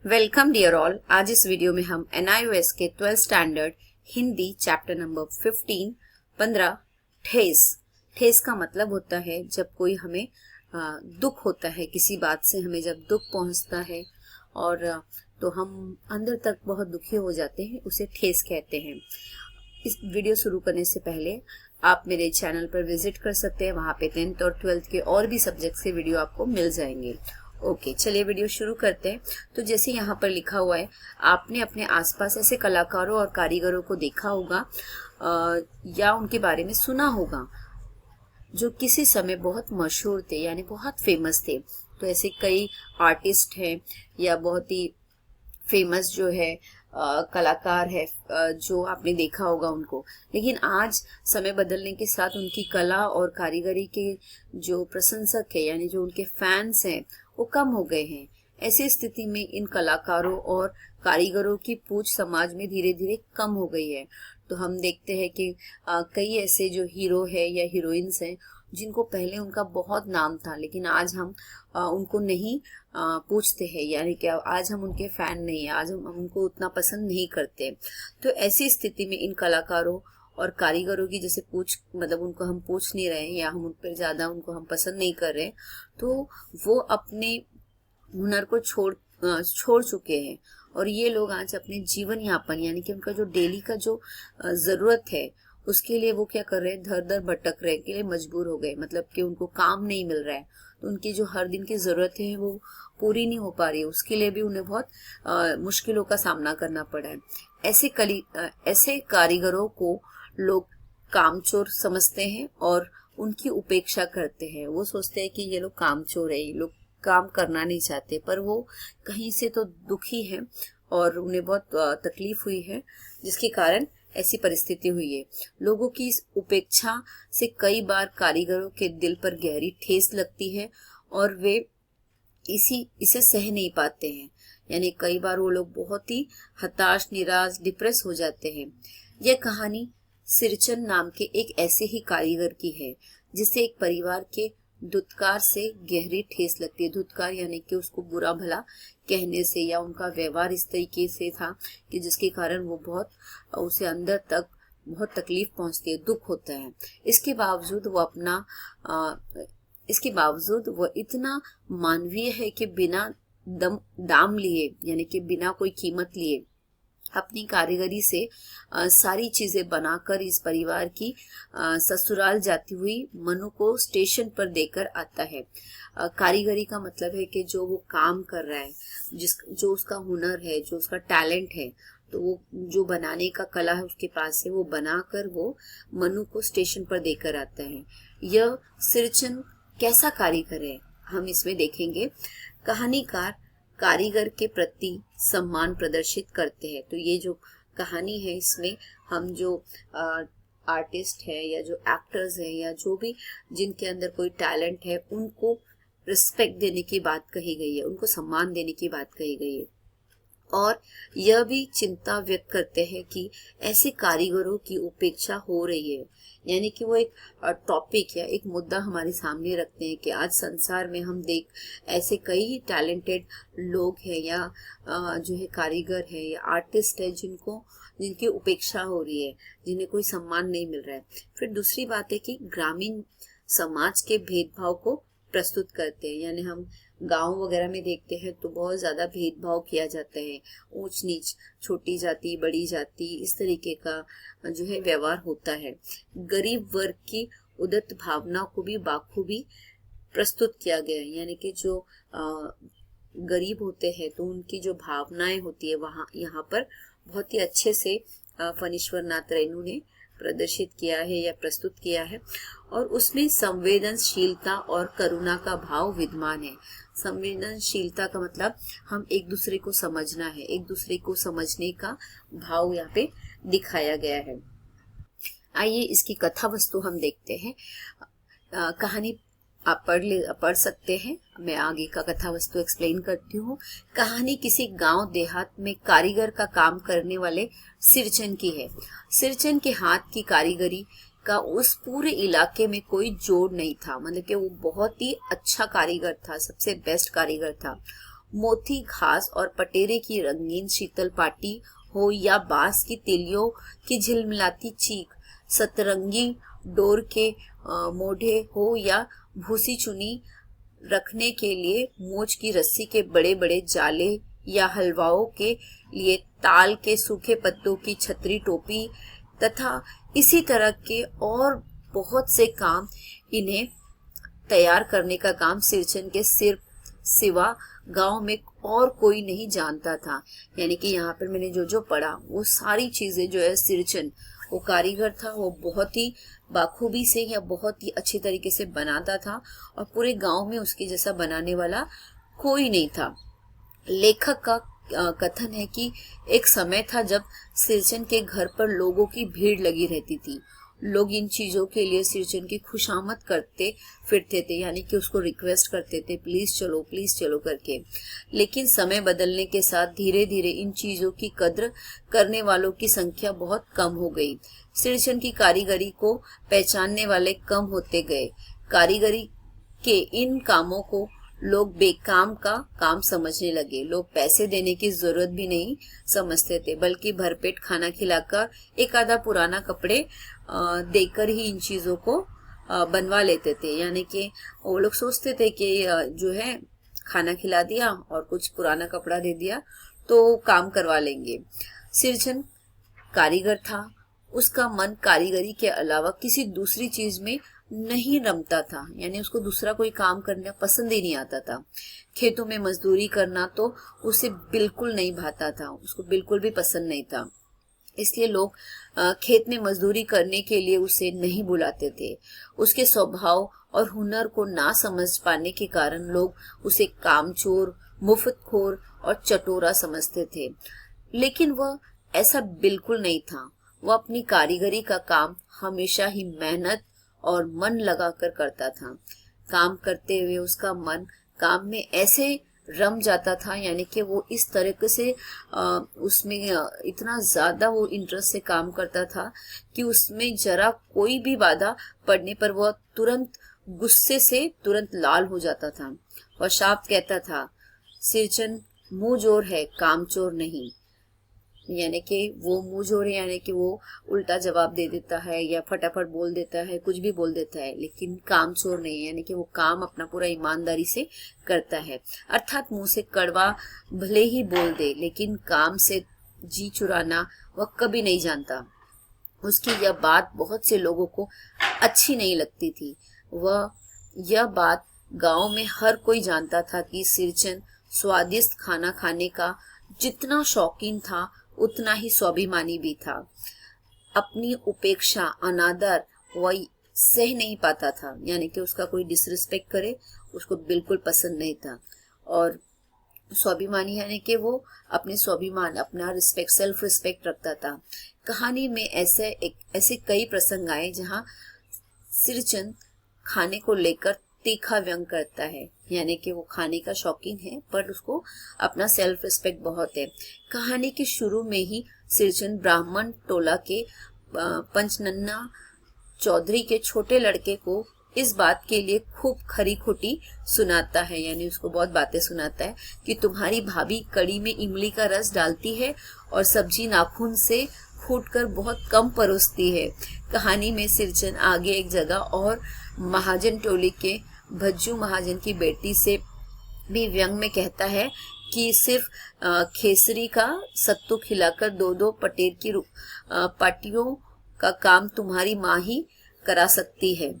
Welcome dear all. आज इस video में हम NIOS के 12th standard Hindi chapter number 15 ठेस। ठेस का मतलब होता है जब कोई हमें दुख होता है, किसी बात से हमें जब दुख पहुंचता है और तो हम अंदर तक बहुत दुखी हो जाते हैं, उसे ठेस कहते हैं। इस वीडियो शुरू करने से पहले आप मेरे चैनल पर विजिट कर सकते हैं, वहाँ पे 10th और 12th के और भी सब्जेक्ट्स के वीडियो आपको मिल जाएंगे। ओके, चलिए वीडियो शुरू करते हैं। तो जैसे यहाँ पर लिखा हुआ है, आपने अपने आसपास ऐसे कलाकारों और कारीगरों को देखा होगा या उनके बारे में सुना होगा जो किसी समय बहुत मशहूर थे, यानी बहुत फेमस थे। तो ऐसे कई आर्टिस्ट हैं या बहुत ही फेमस जो है कलाकार है जो आपने देखा होगा उनको। लेकिन आज समय बदलने के साथ उनकी कला और कारीगरी के जो प्रशंसक है, यानी जो उनके फैंस हैं, वो कम हो गए हैं। ऐसी स्थिति में इन कलाकारों और कारीगरों की पूछ समाज में धीरे धीरे कम हो गई है। तो हम देखते हैं कि कई ऐसे जो हीरो है या हीरोइंस हैं जिनको पहले उनका बहुत नाम था, लेकिन आज हम उनको नहीं पूछते हैं, यानी कि आज हम उनके फैन नहीं है, आज हम उनको उतना पसंद नहीं करते। तो ऐसी स्थिति में इन कलाकारों और कारीगरों की जैसे मतलब उनको हम पूछ नहीं रहे या हम उन पर ज़्यादा उनको हम पसंद नहीं कर रहे, तो वो अपने हुनर को छोड़ चुके हैं। और ये लोग आज अपने जीवन यापन, यानी कि उनका जो डेली का जो ज़रूरत है, उसके लिए वो क्या कर रहे हैं, दर दर भटक रहे के लिए मजबूर हो गए। मतलब कि उनको काम नहीं मिल रहा है, तो उनकी जो हर दिन की ज़रूरतें हैं वो पूरी नहीं हो पा रही है। उसके लिए भी उन्हें बहुत मुश्किलों का सामना करना पड़ा है। ऐसे कारीगरों को लोग कामचोर समझते हैं और उनकी उपेक्षा करते हैं। वो सोचते हैं कि ये लोग कामचोर है, ये लोग काम करना नहीं चाहते, पर वो कहीं से तो दुखी है और उन्हें बहुत तकलीफ हुई है, जिसके कारण ऐसी परिस्थिति हुई है। लोगों की इस उपेक्षा से कई बार कारीगरों के दिल पर गहरी ठेस लगती है और वे इसे सह नहीं पाते हैं। यानी कई बार वो लोग बहुत ही हताश, निराश, डिप्रेस हो जाते हैं। यह कहानी सिरचन नाम के एक ऐसे ही कारीगर की है जिसे एक परिवार के धुतकार से गहरी ठेस लगती है। धुतकार यानी कि उसको बुरा भला कहने से, या उनका व्यवहार इस तरीके से था कि जिसके कारण वो उसे अंदर तक बहुत तकलीफ पहुंचती है, दुख होता है। इसके बावजूद वो इतना मानवीय है कि बिना दाम लिए, यानी कि बिना कोई कीमत लिए अपनी कारीगरी से सारी चीजें बनाकर इस परिवार की ससुराल जाती हुई मनु को स्टेशन पर देकर आता है। कारीगरी का मतलब है कि जो वो काम कर रहा है, जो उसका हुनर है, जो उसका टैलेंट है, तो वो जो बनाने का कला है उसके पास है, वो बनाकर वो मनु को स्टेशन पर देकर आता है। यह सिरचन कैसा कारीगर है, हम इसमें देखेंगे। कहानीकार कारीगर के प्रति सम्मान प्रदर्शित करते हैं। तो ये जो कहानी है, इसमें हम जो आर्टिस्ट है या जो एक्टर्स हैं या जो भी जिनके अंदर कोई टैलेंट है, उनको रिस्पेक्ट देने की बात कही गई है, उनको सम्मान देने की बात कही गई है। और यह भी चिंता व्यक्त करते हैं कि ऐसे कारीगरों की उपेक्षा हो रही है। यानी कि वो एक टॉपिक या एक मुद्दा हमारे सामने रखते हैं कि आज संसार में हम ऐसे कई टैलेंटेड लोग हैं या जो है कारीगर है या आर्टिस्ट है जिनकी उपेक्षा हो रही है, जिन्हें कोई सम्मान नहीं मिल रहा है। फिर दूसरी बात है कि ग्रामीण समाज के भेदभाव को प्रस्तुत करते हैं। यानी हम गांव वगैरह में देखते हैं तो बहुत ज्यादा भेदभाव किया जाता है, ऊंच नीच, छोटी जाति, बड़ी जाति, इस तरीके का जो है व्यवहार होता है। गरीब वर्ग की उदात्त भावना को भी बाखूबी प्रस्तुत किया गया है। यानी कि जो गरीब होते हैं तो उनकी जो भावनाएं होती है यहाँ पर बहुत ही अच्छे से फणीश्वर नाथ रेणु ने प्रदर्शित किया है या प्रस्तुत किया है। और उसमें संवेदनशीलता और करुणा का भाव विद्यमान है। संवेदनशीलता का मतलब हम एक दूसरे को समझना है, एक दूसरे को समझने का भाव यहाँ पे दिखाया गया है। आइए इसकी कथा वस्तु हम देखते हैं। कहानी आप पढ़ सकते हैं, मैं आगे का कथा वस्तु एक्सप्लेन करती हूँ। कहानी किसी गांव देहात में कारीगर का काम करने वाले सिरचन की है। सिरचन के हाथ की कारीगरी का उस पूरे इलाके में कोई जोड़ नहीं था। मतलब कि वो बहुत ही अच्छा कारीगर था, सबसे बेस्ट कारीगर था। मोती घास और पटेरे की रंगीन शीतल पाटी हो या बांस की तिलियों की झिलमिलाती चीख, सतरंगी डोर के मोढ़े हो या भूसी चुनी रखने के लिए मोच की रस्सी के बड़े बड़े जाले या हलवाओं के लिए ताल के सूखे पत्तों की छतरी टोपी तथा इसी तरह के और बहुत से काम, इन्हें तैयार करने का काम सिरचन के सिवा गांव में और कोई नहीं जानता था। यानी कि यहाँ पर मैंने जो जो पढ़ा वो सारी चीजें जो है सिरचन, वो कारीगर था, वो बहुत ही बाखूबी से या बहुत ही अच्छी तरीके से बनाता था और पूरे गांव में उसके जैसा बनाने वाला कोई नहीं था। लेखक का कथन है कि एक समय था जब सिरचन के घर पर लोगों की भीड़ लगी रहती थी। लोग इन चीजों के लिए सिरचन की खुशामद करते फिरते थे, यानी कि उसको रिक्वेस्ट करते थे प्लीज चलो करके। लेकिन समय बदलने के साथ धीरे धीरे इन चीजों की कद्र करने वालों की संख्या बहुत कम हो गई। सिरचन की कारीगरी को पहचानने वाले कम होते गए। कारीगरी के इन कामों को लोग बेकाम का काम समझने लगे। लोग पैसे देने की जरूरत भी नहीं समझते थे, बल्कि भरपेट खाना खिलाकर एक आधा पुराना कपड़े देकर ही इन चीजों को बनवा लेते थे। यानी कि वो लोग सोचते थे कि जो है खाना खिला दिया और कुछ पुराना कपड़ा दे दिया तो काम करवा लेंगे। सिरचन कारीगर था, उसका मन कारीगरी के अलावा किसी दूसरी चीज में नहीं रमता था, यानी उसको दूसरा कोई काम करना पसंद ही नहीं आता था। खेतों में मजदूरी करना तो उसे बिल्कुल नहीं भाता था, उसको बिल्कुल भी पसंद नहीं था। इसलिए लोग खेत में मजदूरी करने के लिए उसे नहीं बुलाते थे। उसके स्वभाव और हुनर को ना समझ पाने के कारण लोग उसे कामचोर, मुफ्तखोर और चटोरा समझते थे। लेकिन वह ऐसा बिल्कुल नहीं था। वह अपनी कारीगरी का काम हमेशा ही मेहनत और मन लगाकर करता था। काम करते हुए उसका मन काम में ऐसे रम जाता था, यानी कि वो इस तरीके से उसमें इतना ज्यादा वो इंटरेस्ट से काम करता था कि उसमें जरा कोई भी बाधा पड़ने पर वह तुरंत गुस्से से तुरंत लाल हो जाता था। वह शाब्द कहता था, सिरचन मुंह जोर है, कामचोर नहीं। यानी कि वो मुंह जोर है, यानी कि वो उल्टा जवाब दे देता है या फटाफट बोल देता है, कुछ भी बोल देता है, लेकिन कामचोर नहीं, यानी कि वो काम अपना पूरा ईमानदारी से करता है। अर्थात मुंह से कड़वा भले ही बोल दे, लेकिन काम से जी चुराना वह कभी नहीं जानता। उसकी यह बात बहुत से लोगों को अच्छी नहीं लगती थी। वह यह बात गांव में हर कोई जानता था कि सिरचन स्वादिष्ट खाना खाने का जितना शौकीन था उतना ही स्वाभिमानी भी था। अपनी उपेक्षा, अनादर वह सह नहीं पाता था, यानी कि उसका कोई डिसरिस्पेक्ट करे उसको बिल्कुल पसंद नहीं था। और स्वाभिमानी यानी कि वो अपने स्वाभिमान, अपना रिस्पेक्ट, सेल्फ रिस्पेक्ट रखता था। कहानी में ऐसे कई प्रसंग आए जहाँ सिरचन खाने को लेकर तीखा व्यंग करता है, यानी कि वो खाने का शौकीन है पर उसको अपना सेल्फ रिस्पेक्ट बहुत है। कहानी के शुरू में ही सिरचन ब्राह्मण टोला के पंचनन्ना चौधरी के छोटे लड़के को इस बात के लिए खूब खरी खोटी सुनाता है, यानी उसको बहुत बातें सुनाता है कि तुम्हारी भाभी कड़ी में इमली का रस डालती है और सब्जी नाखून से फूटकर बहुत कम परोसती है। कहानी में सिरचन आगे एक जगह और महाजन टोली के भज्जू महाजन की बेटी से भी व्यंग में कहता है कि सिर्फ खेसरी का सत्तू खिलाकर दो दो पटेर की पाटियों का काम तुम्हारी माँ ही करा सकती है।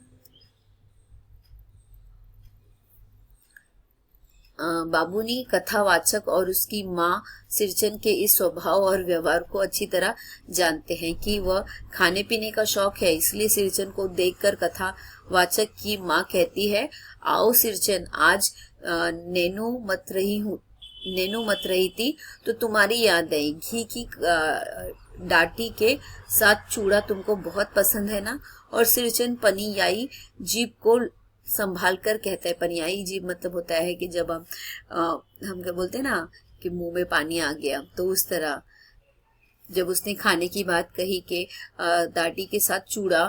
बाबूनी कथावाचक और उसकी माँ सिरचन के इस स्वभाव और व्यवहार को अच्छी तरह जानते हैं कि वह खाने पीने का शौक है। इसलिए सिरचन को देखकर कथावाचक की माँ कहती है, आओ सिरचन, आज नैनो मत रही थी तो तुम्हारी याद आई। घी की डाटी के साथ चूड़ा तुमको बहुत पसंद है ना। और सिरचन पनियाई जीभ को संभाल कर कहता है। पनियाई जीभ मतलब होता है कि जब हम क्या बोलते हैं ना कि मुंह में पानी आ गया, तो उस तरह जब उसने खाने की बात कही कि दाटी के साथ चूड़ा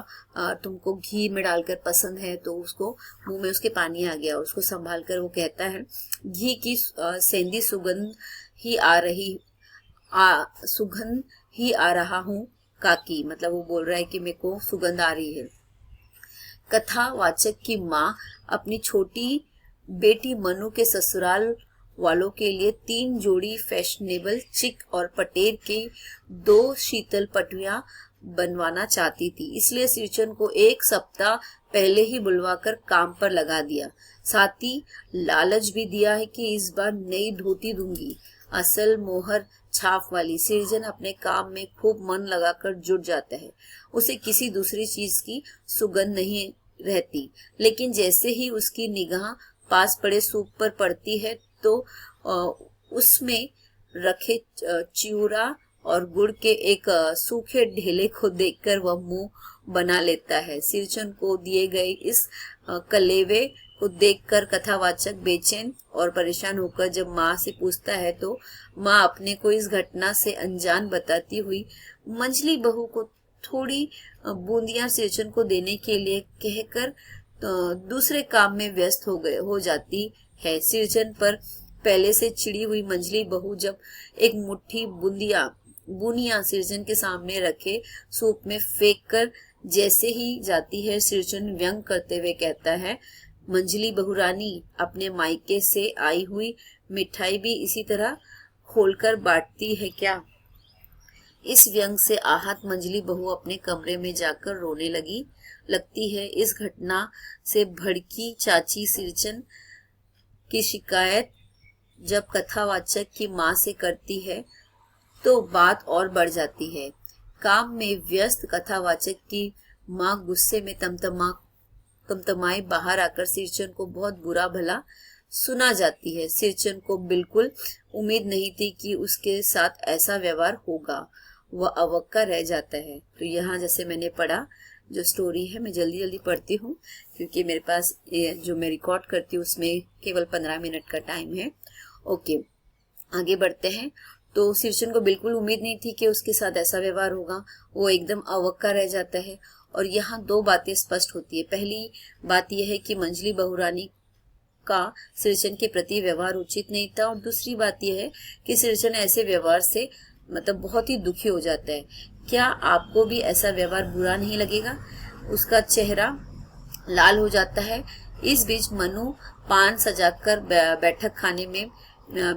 तुमको घी में डालकर पसंद है, तो उसको मुंह में उसके पानी आ गया। उसको संभाल कर वो कहता है घी की सेंधी सुगंध ही आ रही सुगंध ही आ रहा हूँ काकी, मतलब वो बोल रहा है कि मेरे को सुगंध आ रही है। कथावाचक की माँ अपनी छोटी बेटी मनु के ससुराल वालों के लिए 3 जोड़ी फैशनेबल चिक और पटेर के 2 शीतल पटुइयां बनवाना चाहती थी, इसलिए सिरचन को 1 सप्ताह पहले ही बुलवाकर काम पर लगा दिया। साथ ही लालच भी दिया है कि इस बार नई धोती दूंगी, असल मोहर छाप वाली। सिरजन अपने काम में खूब मन लगाकर जुट जाता है, उसे किसी दूसरी चीज की सुगंध नहीं रहती, लेकिन जैसे ही उसकी निगाह पास पड़े सूप पर पड़ती है तो उसमें रखे चिवड़ा और गुड़ के एक सूखे ढेले को देखकर वह मुंह बना लेता है। सिरचन को दिए गए इस कलेवे को देखकर कथावाचक बेचैन और परेशान होकर जब माँ से पूछता है तो माँ अपने को इस घटना से अनजान बताती हुई मंझली बहू को थोड़ी बूंदियां सिरचन को देने के लिए कहकर दूसरे काम में व्यस्त हो जाती है। सिरचन पर पहले से चिड़ी हुई मंझली बहू जब एक मुट्ठी बुनिया सिरचन के सामने रखे सूप में फेंक कर जैसे ही जाती है, सिरचन व्यंग करते हुए कहता है, मंझली बहुरानी अपने मायके से आई हुई मिठाई भी इसी तरह खोलकर बांटती है क्या? इस व्यंग से आहत मंझली बहू अपने कमरे में जाकर रोने लगती है। इस घटना से भड़की चाची सिरचन की शिकायत जब कथावाचक की माँ से करती है तो बात और बढ़ जाती है। काम में व्यस्त कथावाचक की माँ गुस्से में तमतमाए बाहर आकर सिरचन को बहुत बुरा भला सुना जाती है। सिरचन को बिल्कुल उम्मीद नहीं थी कि उसके साथ ऐसा व्यवहार होगा, वह अवक्का रह जाता है। तो यहाँ जैसे मैंने पढ़ा, जो स्टोरी है मैं जल्दी पढ़ती हूँ क्योंकि मेरे पास जो मैं रिकॉर्ड करती हूँ उसमें केवल 15 मिनट का टाइम है। ओके, आगे बढ़ते हैं। तो सिरचन को बिल्कुल उम्मीद नहीं थी कि उसके साथ ऐसा व्यवहार होगा, वो एकदम अवक्का रह जाता है। और यहाँ 2 बातें स्पष्ट होती है। पहली बात यह है कि मंझली बहुरानी का सिरचन के प्रति व्यवहार उचित नहीं था, और दूसरी बात यह है कि सिरचन ऐसे व्यवहार से मतलब बहुत ही दुखी हो जाता है। क्या आपको भी ऐसा व्यवहार बुरा नहीं लगेगा? उसका चेहरा लाल हो जाता है। इस बीच मनु पान सजाकर बैठक खाने में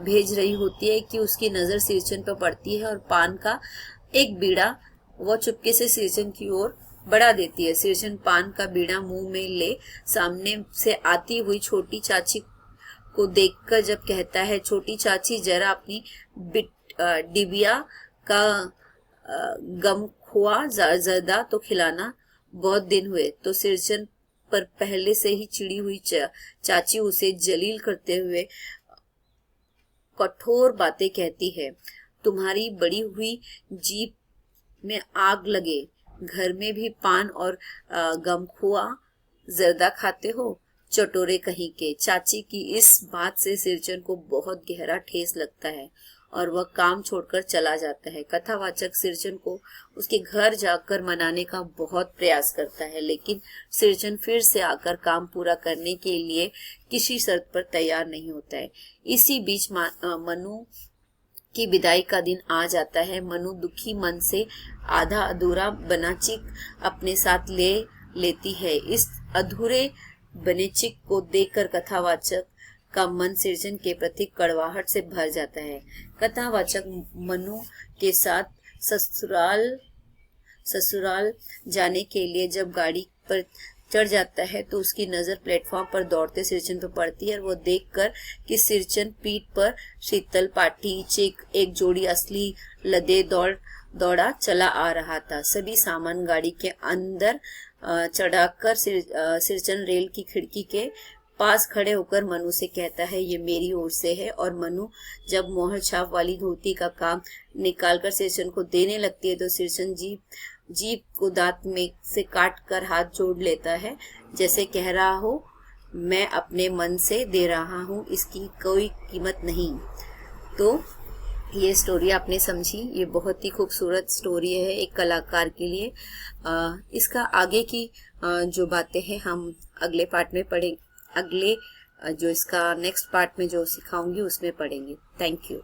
भेज रही होती है कि उसकी नजर सिरचन पर पड़ती है और पान का एक बीड़ा वह चुपके से सिरचन की ओर बढ़ा देती है। सिरचन पान का बीड़ा मुंह में ले सामने से आती हुई छोटी चाची को देखकर जब कहता है, छोटी चाची जरा अपनी डिबिया का गमखुआ जर्दा तो खिलाना, बहुत दिन हुए। तो सिरचन पर पहले से ही चिड़ी हुई चाची उसे जलील करते हुए कठोर बातें कहती है। तुम्हारी बड़ी हुई जीभ में आग लगे, घर में भी पान और गमखुआ जर्दा खाते हो, चटोरे कहीं के। चाची की इस बात से सिरचन को बहुत गहरा ठेस लगता है और वह काम छोड़कर चला जाता है। कथावाचक सिरचन को उसके घर जाकर मनाने का बहुत प्रयास करता है, लेकिन सिरचन फिर से आकर काम पूरा करने के लिए किसी शर्त पर तैयार नहीं होता है। इसी बीच मनु की विदाई का दिन आ जाता है। मनु दुखी मन से आधा अधूरा बना चिक अपने साथ लेती है। इस अधूरे बने चिक को देखकर कथावाचक का मन सिरचन के प्रति कड़वाहट से भर जाता है। कथावाचक मनु के साथ ससुराल जाने के लिए जब गाड़ी पर चढ़ जाता है तो उसकी नजर प्लेटफॉर्म पर दौड़ते सिरचन पर पड़ती है और वो देखकर कि सिरचन पीठ पर शीतल पाटी चिक एक जोड़ी असली लदे दौड़ा चला आ रहा था। सभी सामान गाड़ी के अंदर चढ़ाकर सिरचन रेल की खिड़की के पास खड़े होकर मनु से कहता है, ये मेरी ओर से है। और मनु जब मोहर छाप वाली धोती का काम निकालकर सिरचन को देने लगती है तो सिरचन जीभ को दांत में से काट कर हाथ जोड़ लेता है, जैसे कह रहा हो, मैं अपने मन से दे रहा हूँ, इसकी कोई कीमत नहीं। तो ये स्टोरी आपने समझी, ये बहुत ही खूबसूरत स्टोरी है एक कलाकार के लिए। इसका आगे की जो बातें हैं हम अगले पार्ट में पढ़ें, अगले जो इसका नेक्स्ट पार्ट में जो सिखाऊंगी उसमें पढ़ेंगे। Thank you.